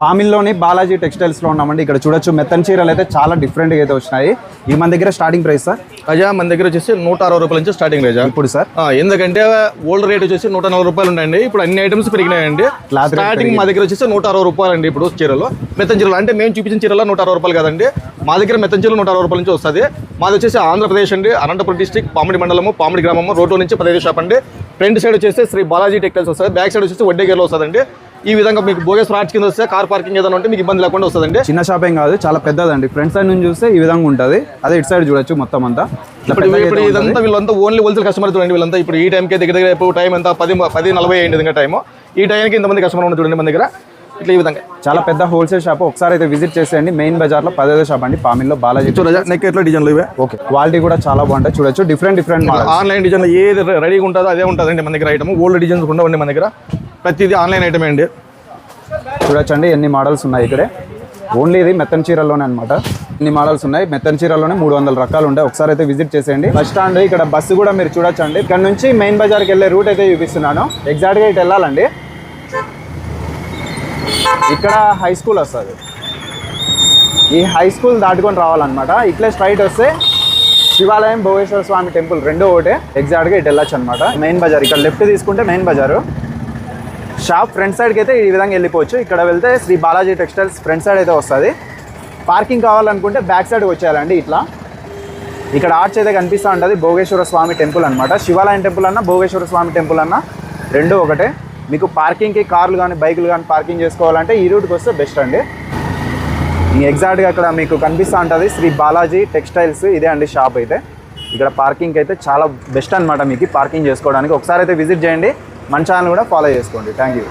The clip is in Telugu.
పామిల్లోని బాలాజీ టెక్స్టైల్స్లో ఉన్నామండి. ఇక్కడ చూడొచ్చు మెత్తన్ చీరలు అయితే చాలా డిఫరెంట్గా అయితే వచ్చినాయి. ఈ మన దగ్గర స్టార్టింగ్ ప్రైస్ సార్ అజా మన దగ్గర వచ్చేసి 160 రూపాయల నుంచి స్టార్టింగ్ రేజా ఇప్పుడు సార్. ఎందుకంటే ఓల్డ్ రేట్ వచ్చేసి 140 రూపాయలు ఉన్నాయండి. ఇప్పుడు అన్ని ఐటమ్స్ పెరిగినాయండి. స్టార్టింగ్ మా దగ్గర వచ్చేసి 160 రూపాయలు అండి. ఇప్పుడు చీరలు మెత్తన్ చీరలు అంటే మేము చూపించిన చీరలో 160 రూపాయలు కదండి. మా దగ్గర మెత్తన్ చీరలు 160 రూపాయల నుంచి వస్తుంది. మాది వచ్చేసి ఆంధ్రప్రదేశ్ అండి, అనంతపురం డిస్ట్రిక్ట్, పామిడి మండలము, పామిడి గ్రామము, రోడ్లో నుంచి 15 షాప్ అండి. ఫ్రంట్ సైడ్ వచ్చేసి శ్రీ బాలాజీ టెక్స్టైల్స్ వస్తుంది, బ్యాక్ సైడ్ వచ్చేసి వడ్డేగేర్లో వస్తుందండి. ఈ విధంగా మీకు బోగస్ ఫ్లాట్స్ కింద వస్తే కార్ పార్కింగ్ ఏదైనా ఉంటే మీకు ఇబ్బంది లేకుండా వస్తుందండి. చిన్న షాప్ ఏం కాదు, చాలా పెద్దదండి. ఫ్రంట్ సైడ్ నుంచి చూస్తే ఈ విధంగా ఉంటుంది. అదే ఇటు సైడ్ చూడొచ్చు మొత్తం అంతా. ఇప్పుడు ఇదంతా వీళ్ళంతా ఓన్లీ హోల్సేల్ కస్టమర్ చూడండి. వీళ్ళంతా ఇప్పుడు ఈ టైంకి దగ్గర టైం ఎంత 10:40 అయింది ఇంకా టైము. ఈ టైంకి ఇంతమంది కస్టమర్ ఉన్న చూడండి మన దగ్గర. ఇట్లా ఈ విధంగా చాలా పెద్ద హోల్సేల్ షాప్. ఒకసారి అయితే విజిట్ చేసేయండి. మెయిన్ బజార్లో 15వ షాప్ అండి, పామిల్లో బాలాజీ. నెక్ ఎట్లా డిజైన్లు ఇవే ఓకే, క్వాలిటీ కూడా చాలా బాగుంటాయి. చూడొచ్చు డిఫరెంట్ ఆన్లైన్ డిజైన్లు ఏది రెడీగా ఉంటుందో అదే ఉంటుందండి మన దగ్గర ఐటమ్. ఓల్డ్ డిజైన్స్ ఉండవండి మన దగ్గర, ప్రతిదీ ఆన్లైన్ ఐటమే అండి. చూడొచ్చండి ఎన్ని మోడల్స్ ఉన్నాయి ఇక్కడే. ఓన్లీ ఇది మెత్తన్ చీరల్లోనే అనమాట. ఇన్ని మోడల్స్ ఉన్నాయి. మెత్తన్ చీరల్లోనే 300 రకాలు ఉంటాయి. ఒకసారి అయితే విజిట్ చేసేయండి. బస్ స్టాండ్ ఇక్కడ బస్సు కూడా మీరు చూడొచ్చండి. ఇక్కడ నుంచి మెయిన్ బజార్కి వెళ్ళే రూట్ అయితే చూపిస్తున్నాను. ఎగ్జాక్ట్గా ఇటు వెళ్ళాలండి. ఇక్కడ హై స్కూల్ వస్తుంది. ఈ హై స్కూల్ దాటుకొని రావాలన్నమాట. ఇట్లా స్ట్రైట్ వస్తే శివాలయం, భోగేశ్వర స్వామి టెంపుల్ రెండో ఒకటే. ఎగ్జాక్ట్గా ఇటు వెళ్ళొచ్చు అనమాట. మెయిన్ బజార్ ఇక్కడ లెఫ్ట్ తీసుకుంటే మెయిన్ బజారు. షాప్ ఫ్రంట్ సైడ్కి అయితే ఈ విధంగా వెళ్ళిపోవచ్చు. ఇక్కడ వెళ్తే Shri Balaji textiles front side అయితే వస్తుంది. పార్కింగ్ కావాలనుకుంటే బ్యాక్ సైడ్కి వచ్చేయాలండి. ఇట్లా ఇక్కడ ఆర్చ్ అయితే కనిపిస్తూ ఉంటుంది. భోగేశ్వర స్వామి టెంపుల్ అనమాట. శివాలయం టెంపుల్ అన్న, భోగేశ్వర స్వామి టెంపుల్ అన్న రెండూ ఒకటే. మీకు పార్కింగ్కి కార్లు కానీ బైకులు కానీ పార్కింగ్ చేసుకోవాలంటే ఈ రూట్కి వస్తే బెస్ట్ అండి. ఎగ్జాక్ట్గా అక్కడ మీకు కనిపిస్తూ ఉంటుంది శ్రీ బాలాజీ టెక్స్టైల్స్. ఇదే అండి షాప్ అయితే. ఇక్కడ పార్కింగ్ అయితే చాలా బెస్ట్ అనమాట మీకు పార్కింగ్ చేసుకోవడానికి. ఒకసారి అయితే విజిట్ చేయండి. మన ఛానల్ కూడా ఫాలో చేసుకోండి. Thank you.